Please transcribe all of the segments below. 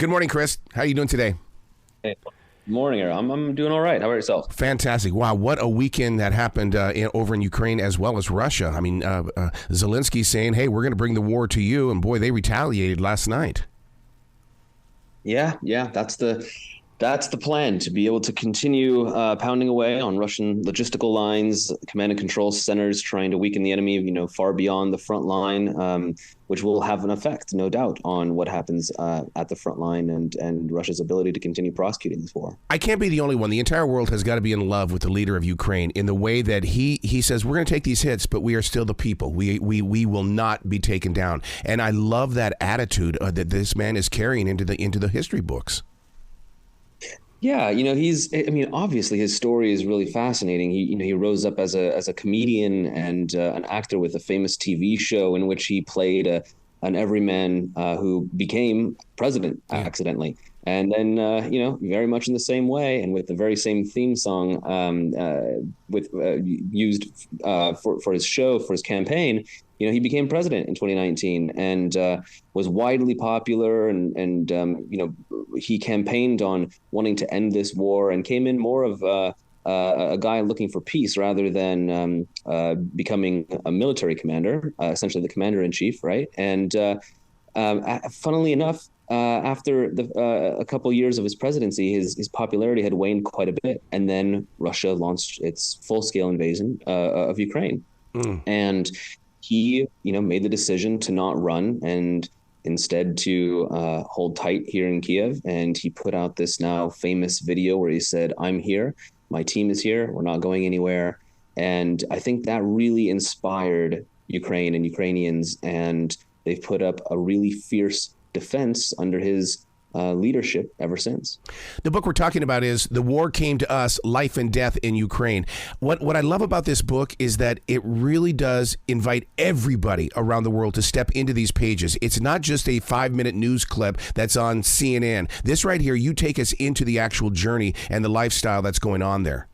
Good morning, Chris. How are you doing today? Hey, morning, Aaron. I'm doing all right. How about yourself? Fantastic. Wow, what a weekend that happened over in Ukraine as well as Russia. I mean, Zelensky saying, hey, we're going to bring the war to you. And boy, they retaliated last night. Yeah. That's the plan, to be able to continue pounding away on Russian logistical lines, command and control centers, trying to weaken the enemy, far beyond the front line, which will have an effect, no doubt, on what happens at the front line and Russia's ability to continue prosecuting this war. I can't be the only one. The entire world has got to be in love with the leader of Ukraine in the way that he says, we're going to take these hits, but we are still the people. We will not be taken down. And I love that attitude that this man is carrying into the history books. Yeah, obviously his story is really fascinating. He rose up as a comedian and an actor with a famous TV show in which he played an everyman who became president accidentally. And then, very much in the same way and with the very same theme song used for his show, for his campaign, he became president in 2019 and was widely popular. And he campaigned on wanting to end this war and came in more of a guy looking for peace rather than becoming a military commander, essentially the commander in chief. Right. And funnily enough, after a couple years of his presidency, his popularity had waned quite a bit. And then Russia launched its full-scale invasion of Ukraine. And he, made the decision to not run and instead to hold tight here in Kiev. And he put out this now famous video where he said, I'm here. My team is here. We're not going anywhere. And I think that really inspired Ukraine and Ukrainians. And they've put up a really fierce defense under his leadership ever since. The book we're talking about is The War Came to Us, Life and Death in Ukraine. What I love about this book is that it really does invite everybody around the world to step into these pages. It's not just a 5-minute news clip that's on CNN. This right here, you take us into the actual journey and the lifestyle that's going on there.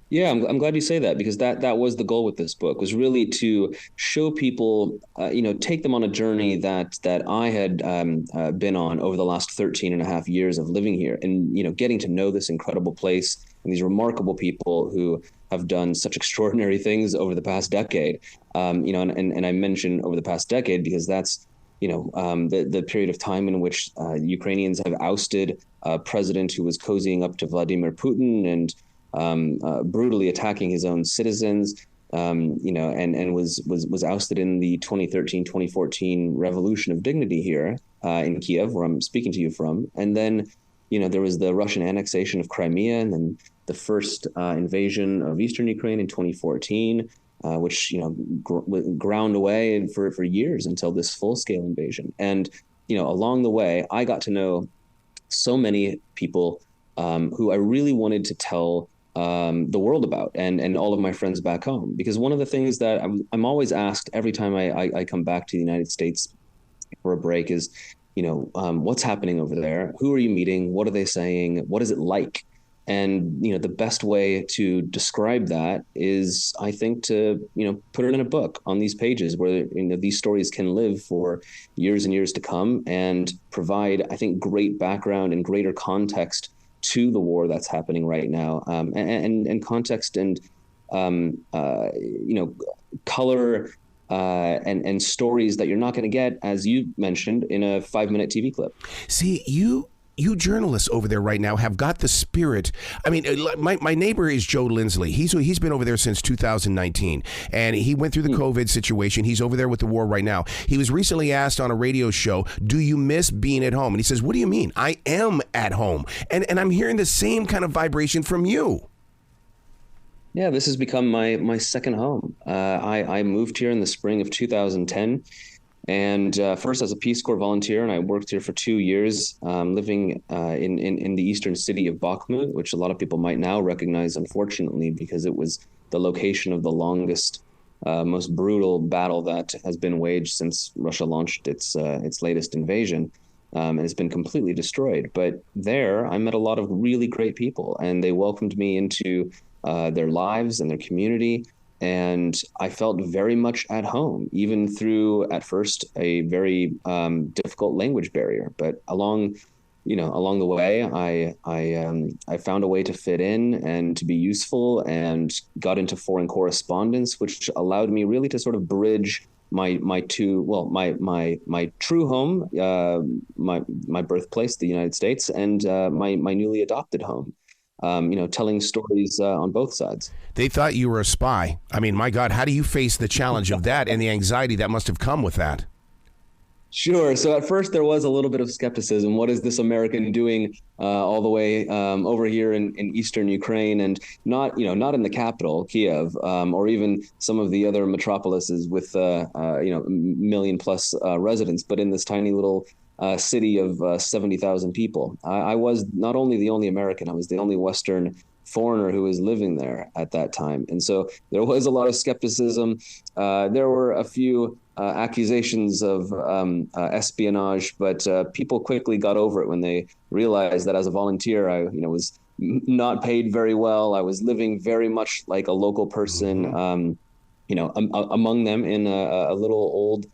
Yeah, I'm glad you say that, because that was the goal with this book, was really to show people, take them on a journey that I had been on over the last 13 and a half years of living here and, getting to know this incredible place and these remarkable people who have done such extraordinary things over the past decade. And I mention over the past decade because that's, the period of time in which Ukrainians have ousted a president who was cozying up to Vladimir Putin and brutally attacking his own citizens, and was ousted in the 2013-2014 revolution of dignity here in Kiev, where I'm speaking to you from. And then, there was the Russian annexation of Crimea, and then the first invasion of eastern Ukraine in 2014, which ground away for years until this full-scale invasion. And along the way, I got to know so many people who I really wanted to tell the world about, and all of my friends back home. Because one of the things that I'm always asked every time I come back to the United States for a break is, what's happening over there? Who are you meeting? What are they saying? What is it like? And, the best way to describe that is, I think, to, put it in a book on these pages where, these stories can live for years and years to come and provide, I think, great background and greater context to the war that's happening right now, and context and color and stories that you're not going to get, as you mentioned, in a 5-minute TV clip. See, you journalists over there right now have got the spirit. I mean, my neighbor is Joe Lindsley. He's been over there since 2019, and he went through the COVID situation. He's over there with the war right now. He was recently asked on a radio show, do you miss being at home? And he says, what do you mean? I am at home. And I'm hearing the same kind of vibration from you. Yeah, this has become my second home. I moved here in the spring of 2010. And first as a Peace Corps volunteer, and I worked here for 2 years, living in the eastern city of Bakhmut, which a lot of people might now recognize, unfortunately, because it was the location of the longest, most brutal battle that has been waged since Russia launched its latest invasion. And it's been completely destroyed. But there, I met a lot of really great people, and they welcomed me into their lives and their community. And I felt very much at home, even through at first a very difficult language barrier. But along the way, I found a way to fit in and to be useful, and got into foreign correspondence, which allowed me really to sort of bridge my true home, my birthplace, the United States, and my newly adopted home. Telling stories on both sides. They thought you were a spy. I mean, my God, how do you face the challenge of that and the anxiety that must have come with that? Sure. So at first there was a little bit of skepticism. What is this American doing all the way over here in eastern Ukraine, and not in the capital, Kiev, or even some of the other metropolises with million plus residents, but in this tiny little city of 70,000 people. I was not only the only American, I was the only Western foreigner who was living there at that time. And so there was a lot of skepticism. There were a few accusations of espionage, but people quickly got over it when they realized that as a volunteer, I was not paid very well. I was living very much like a local person, among them in a little old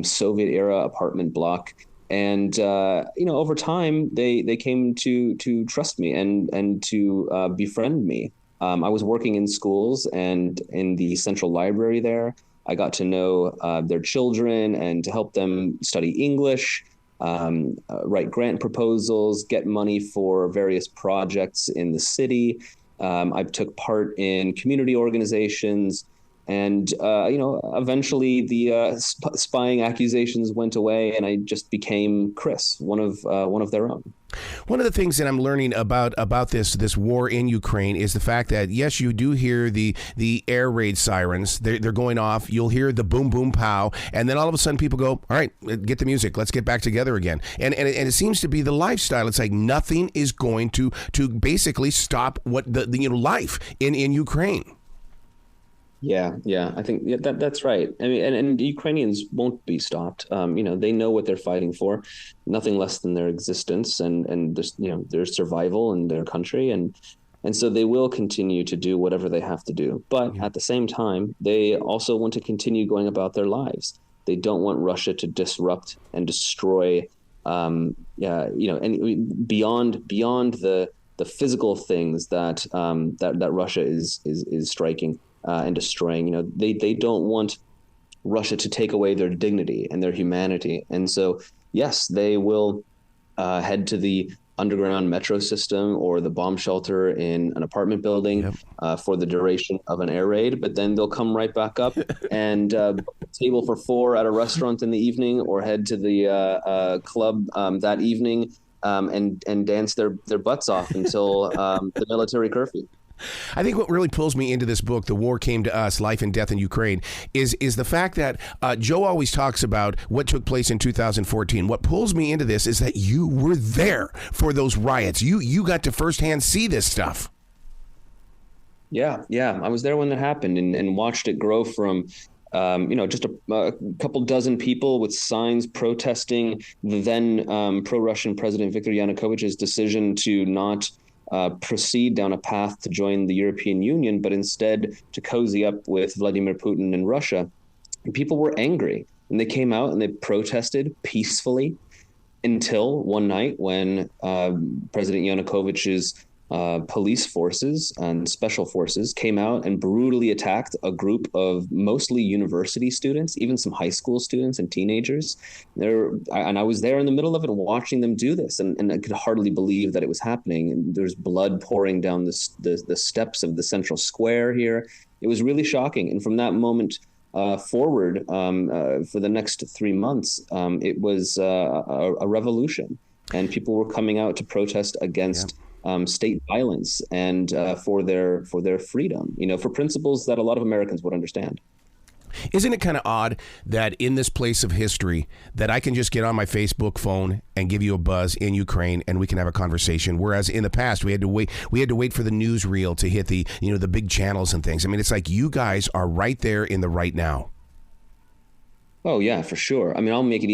Soviet era apartment block. And over time, they came to trust me and to befriend me. I was working in schools and in the central library there. I got to know their children and to help them study English, write grant proposals, get money for various projects in the city. I took part in community organizations. And, eventually the spying accusations went away, and I just became Chris, one of their own. One of the things that I'm learning about this war in Ukraine is the fact that, yes, you do hear the air raid sirens. They're going off. You'll hear the boom, boom, pow. And then all of a sudden people go, all right, get the music. Let's get back together again. And it seems to be the lifestyle. It's like nothing is going to basically stop what the life in Ukraine. Yeah, I think that's right. I mean, and Ukrainians won't be stopped. They know what they're fighting for, nothing less than their existence and their survival in their country, and so they will continue to do whatever they have to do. But at the same time, they also want to continue going about their lives. They don't want Russia to disrupt and destroy. And beyond the physical things that Russia is striking. And destroying. They don't want Russia to take away their dignity and their humanity. And so, yes, they will head to the underground metro system or the bomb shelter in an apartment building for the duration of an air raid. But then they'll come right back up and table for four at a restaurant in the evening, or head to the club that evening and dance their butts off until the military curfew. I think what really pulls me into this book, The War Came to Us, Life and Death in Ukraine, is the fact that Joe always talks about what took place in 2014. What pulls me into this is that you were there for those riots. You got to firsthand see this stuff. Yeah. I was there when it happened and watched it grow from just a couple dozen people with signs protesting the then pro-Russian President Viktor Yanukovych's decision to not proceed down a path to join the European Union, but instead to cozy up with Vladimir Putin and Russia. And people were angry, and they came out and they protested peacefully until one night when President Yanukovych's police forces and special forces came out and brutally attacked a group of mostly university students, even some high school students and teenagers. And I was there in the middle of it watching them do this, and I could hardly believe that it was happening. And there's blood pouring down the steps of the central square here. It was really shocking. And from that moment forward, for the next 3 months, it was a revolution, and people were coming out to protest against state violence and for their freedom, for principles that a lot of Americans would understand. Isn't it kind of odd that in this place of history that I can just get on my Facebook phone and give you a buzz in Ukraine and we can have a conversation, whereas in the past we had to wait for the newsreel to hit the the big channels and things. I mean, it's like you guys are right there in the right now. Oh yeah, for sure. I mean, I'll make it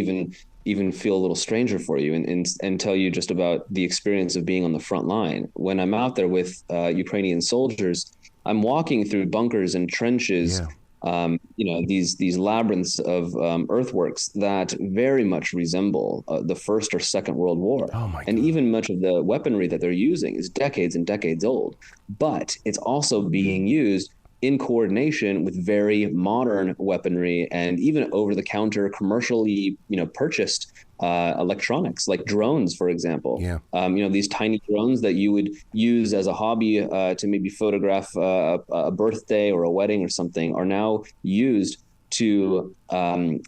even feel a little stranger for you and tell you just about the experience of being on the front line. When I'm out there with Ukrainian soldiers, I'm walking through bunkers and trenches, Yeah. these labyrinths of earthworks that very much resemble the First or Second World War. Oh my And God. even much of the weaponry that they're using is decades and decades old. But it's also being used in coordination with very modern weaponry and even over-the-counter commercially, purchased electronics like drones, for example. Yeah. These tiny drones that you would use as a hobby to maybe photograph a birthday or a wedding or something are now used to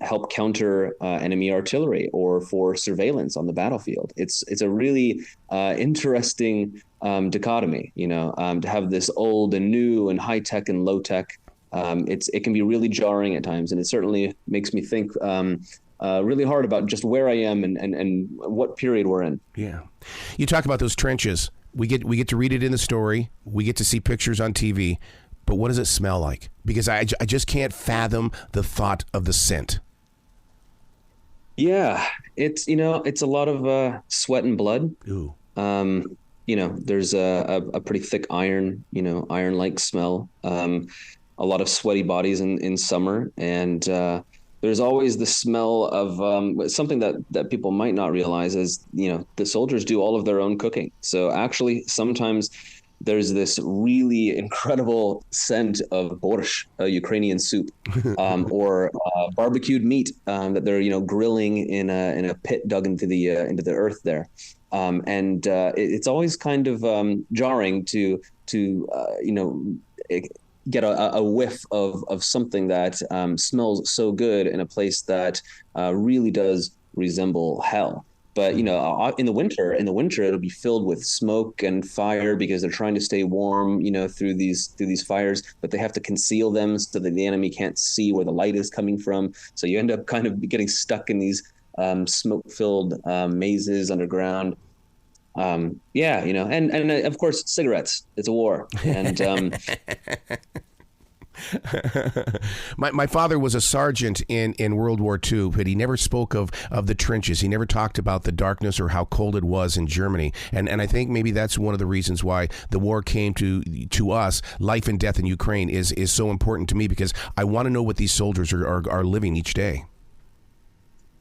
help counter enemy artillery or for surveillance on the battlefield. It's a really interesting dichotomy, to have this old and new and high tech and low tech. It can be really jarring at times, and it certainly makes me think really hard about just where I am and what period we're in. Yeah. You talk about those trenches. We get to read it in the story. We get to see pictures on TV. But what does it smell like? Because I just can't fathom the thought of the scent. Yeah, it's a lot of sweat and blood. Ooh. There's a pretty thick iron-like smell. A lot of sweaty bodies in summer, and there's always the smell of something that people might not realize is, the soldiers do all of their own cooking. So actually, sometimes there's this really incredible scent of borscht, a Ukrainian soup, or barbecued meat that they're grilling in a pit dug into the earth there, and it's always kind of jarring to get a whiff of something that smells so good in a place that really does resemble hell. But in the winter it'll be filled with smoke and fire because they're trying to stay warm, through these fires. But they have to conceal them so that the enemy can't see where the light is coming from. So you end up kind of getting stuck in these smoke-filled mazes underground. And of course cigarettes. It's a war, and My father was a sergeant in World War II, but he never spoke of the trenches. He never talked about the darkness or how cold it was in Germany. And I think maybe that's one of the reasons why the war came to us. Life and death in Ukraine is so important to me, because I want to know what these soldiers are living each day.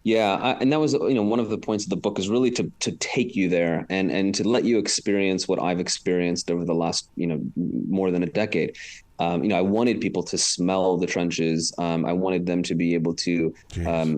Yeah, and that was one of the points of the book, is really to take you there and to let you experience what I've experienced over the last more than a decade. I wanted people to smell the trenches. I wanted them to be able to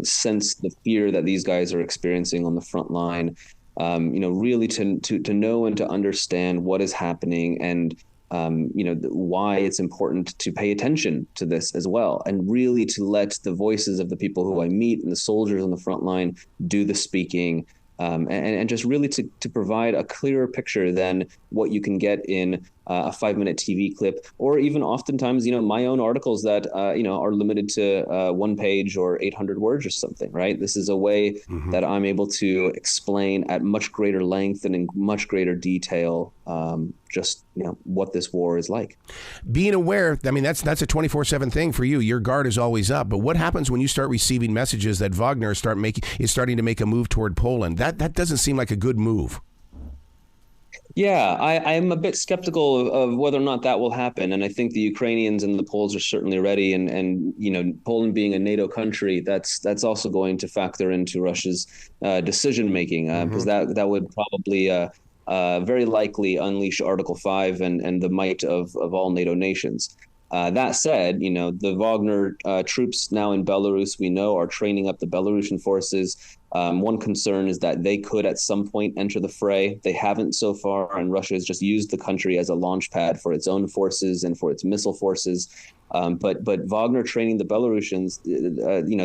sense the fear that these guys are experiencing on the front line. Really to know and to understand what is happening, and why it's important to pay attention to this as well, and really to let the voices of the people who I meet and the soldiers on the front line do the speaking, and just really to provide a clearer picture than what you can get in a 5-minute TV clip, or even oftentimes, my own articles that, are limited to 1 page or 800 words or something, right? This is a way that I'm able to explain at much greater length and in much greater detail, what this war is like. Being aware, I mean, that's a 24/7 thing for you. Your guard is always up. But what happens when you start receiving messages that Wagner is starting to make a move toward Poland? That doesn't seem like a good move. Yeah, I'm a bit skeptical of whether or not that will happen. And I think the Ukrainians and the Poles are certainly ready. And Poland being a NATO country, that's also going to factor into Russia's decision making, because that would probably very likely unleash Article 5 and the might of all NATO nations. That said, the Wagner troops now in Belarus, we know, are training up the Belarusian forces. One concern is that they could at some point enter the fray. They haven't so far, and Russia has just used the country as a launch pad for its own forces and for its missile forces. But Wagner training the Belarusians,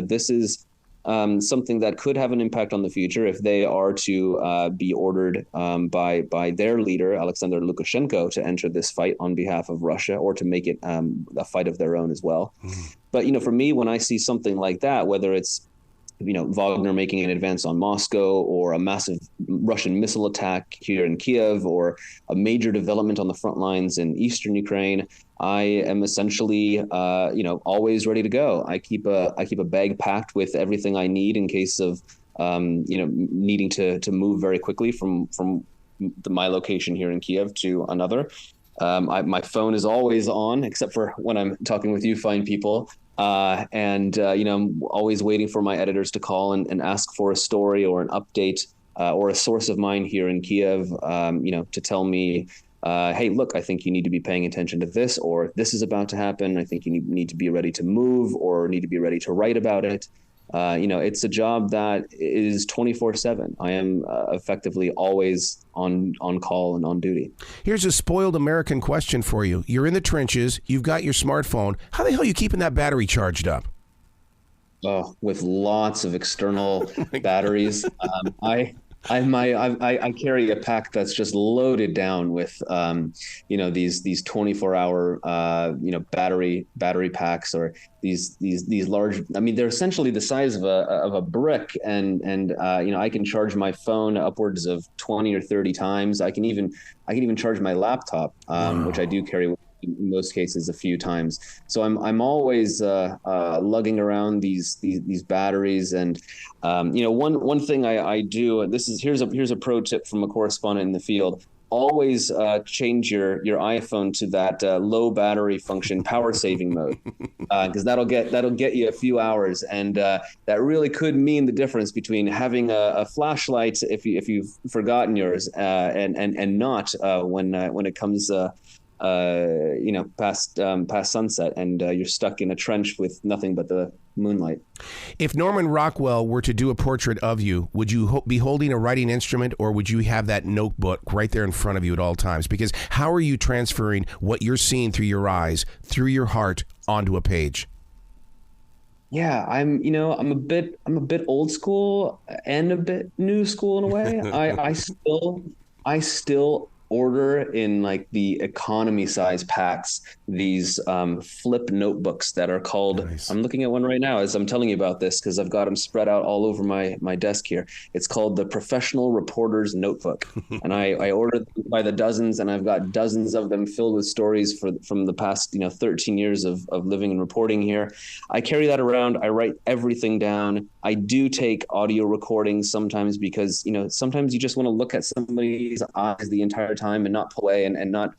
this is something that could have an impact on the future if they are to be ordered by their leader, Alexander Lukashenko, to enter this fight on behalf of Russia, or to make it a fight of their own as well. But, for me, when I see something like that, whether it's Wagner making an advance on Moscow, or a massive Russian missile attack here in Kiev, or a major development on the front lines in eastern Ukraine, I am essentially, always ready to go. I keep a bag packed with everything I need in case of, needing to move very quickly from my location here in Kiev to another. My phone is always on, except for when I'm talking with you fine people. I'm always waiting for my editors to call and ask for a story or an update or a source of mine here in Kiev, to tell me, hey, look, I think you need to be paying attention to this, or this is about to happen. I think you need to be ready to move or need to be ready to write about it. It's a job that is 24/7. I am effectively always on call and on duty. Here's a spoiled American question for you. You're in the trenches. You've got your smartphone. How the hell are you keeping that battery charged up? Oh, with lots of external batteries. I carry a pack that's just loaded down with these 24-hour battery packs, or these large. I mean, they're essentially the size of a brick, and I can charge my phone upwards of 20 or 30 times. I can even charge my laptop, which I do carry in most cases a few times. So I'm always lugging around these batteries. And one thing I do, here's a pro tip from a correspondent in the field. Always change your iPhone to that low battery function, power saving mode, because that'll get you a few hours, and that really could mean the difference between having a flashlight if you've forgotten yours and not when it comes past sunset, and you're stuck in a trench with nothing but the moonlight. If Norman Rockwell were to do a portrait of you, would you be holding a writing instrument, or would you have that notebook right there in front of you at all times? Because how are you transferring what you're seeing through your eyes, through your heart, onto a page? Yeah, I'm a bit old school and a bit new school in a way. I still order in like the economy size packs these flip notebooks that are called, nice. I'm looking at one right now as I'm telling you about this because I've got them spread out all over my desk here. It's called the Professional Reporter's Notebook. And I ordered them by the dozens, and I've got dozens of them filled with stories from the past 13 years of living and reporting here. I carry that around. I write everything down. I do take audio recordings sometimes because sometimes you just want to look at somebody's eyes the entire time and not pull away and not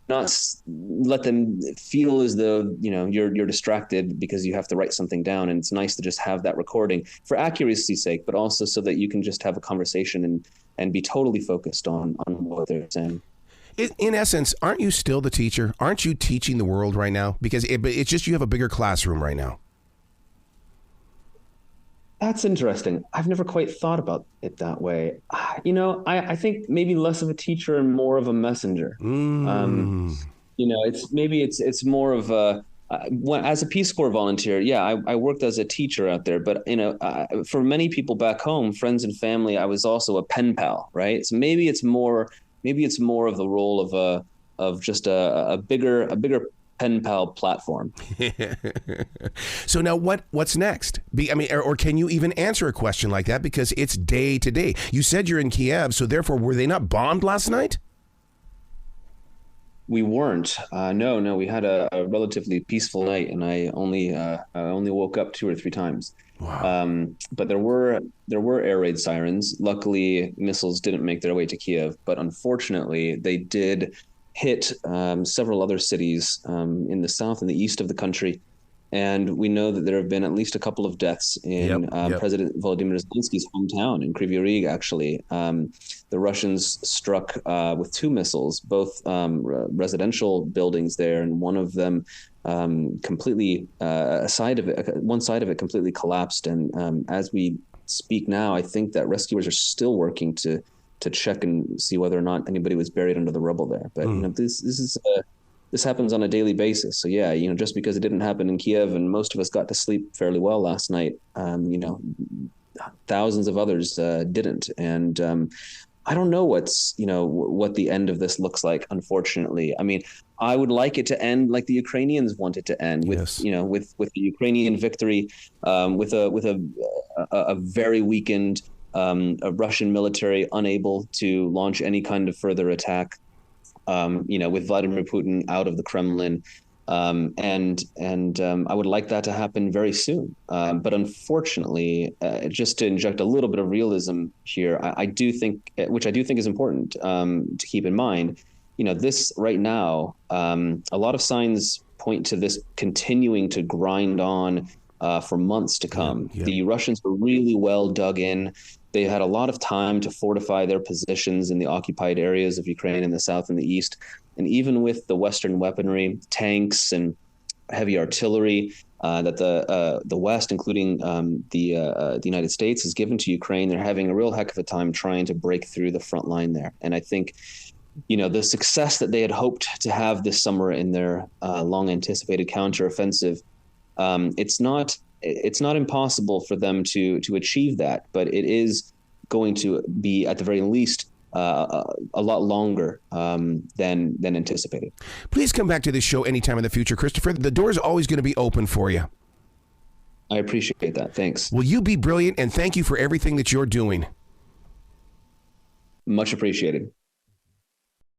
let them feel as though you're distracted because you have to write something down. And it's nice to just have that recording for accuracy's sake, but also so that you can just have a conversation and be totally focused on what they're saying. In essence, aren't you still the teacher? Aren't you teaching the world right now? Because it's just you have a bigger classroom right now. That's interesting. I've never quite thought about it that way. I think maybe less of a teacher and more of a messenger. It's more of a as a Peace Corps volunteer. Yeah, I worked as a teacher out there, but for many people back home, friends and family, I was also a pen pal, right? So maybe it's more of the role of just a bigger pen pal platform. So now what's next? Or can you even answer a question like that? Because it's day to day. You said you're in Kiev, so therefore were they not bombed last night? We weren't. No. We had a relatively peaceful night, and I only woke up 2 or 3 times. Wow. But there were air raid sirens. Luckily, missiles didn't make their way to Kiev, but unfortunately, they did hit several other cities in the south and the east of the country. And we know that there have been at least a couple of deaths in President Volodymyr Zelensky's hometown in Kryvyi Rih, actually. The Russians struck with 2 missiles, both residential buildings there, and one of them completely, one side of it completely collapsed. And as we speak now, I think that rescuers are still working to check and see whether or not anybody was buried under the rubble there. But this happens on a daily basis. So yeah, just because it didn't happen in Kiev and most of us got to sleep fairly well last night, thousands of others didn't. And I don't know what the end of this looks like, unfortunately. I mean, I would like it to end like the Ukrainians want it to end, with with the Ukrainian victory, with a very weakened a Russian military unable to launch any kind of further attack, with Vladimir Putin out of the Kremlin. And I would like that to happen very soon. But unfortunately, just to inject a little bit of realism here, I do think is important to keep in mind, this right now, a lot of signs point to this continuing to grind on for months to come. Yeah. The Russians were really well dug in. They had a lot of time to fortify their positions in the occupied areas of Ukraine in the south and the east. And even with the Western weaponry, tanks and heavy artillery that the West, including the United States, has given to Ukraine, they're having a real heck of a time trying to break through the front line there. And I think, the success that they had hoped to have this summer in their long anticipated counteroffensive, it's not impossible for them to achieve that, but it is going to be, at the very least, a lot longer than anticipated. Please come back to this show anytime in the future, Christopher. The door is always going to be open for you. I appreciate that. Thanks. Will you be brilliant, and thank you for everything that you're doing. Much appreciated.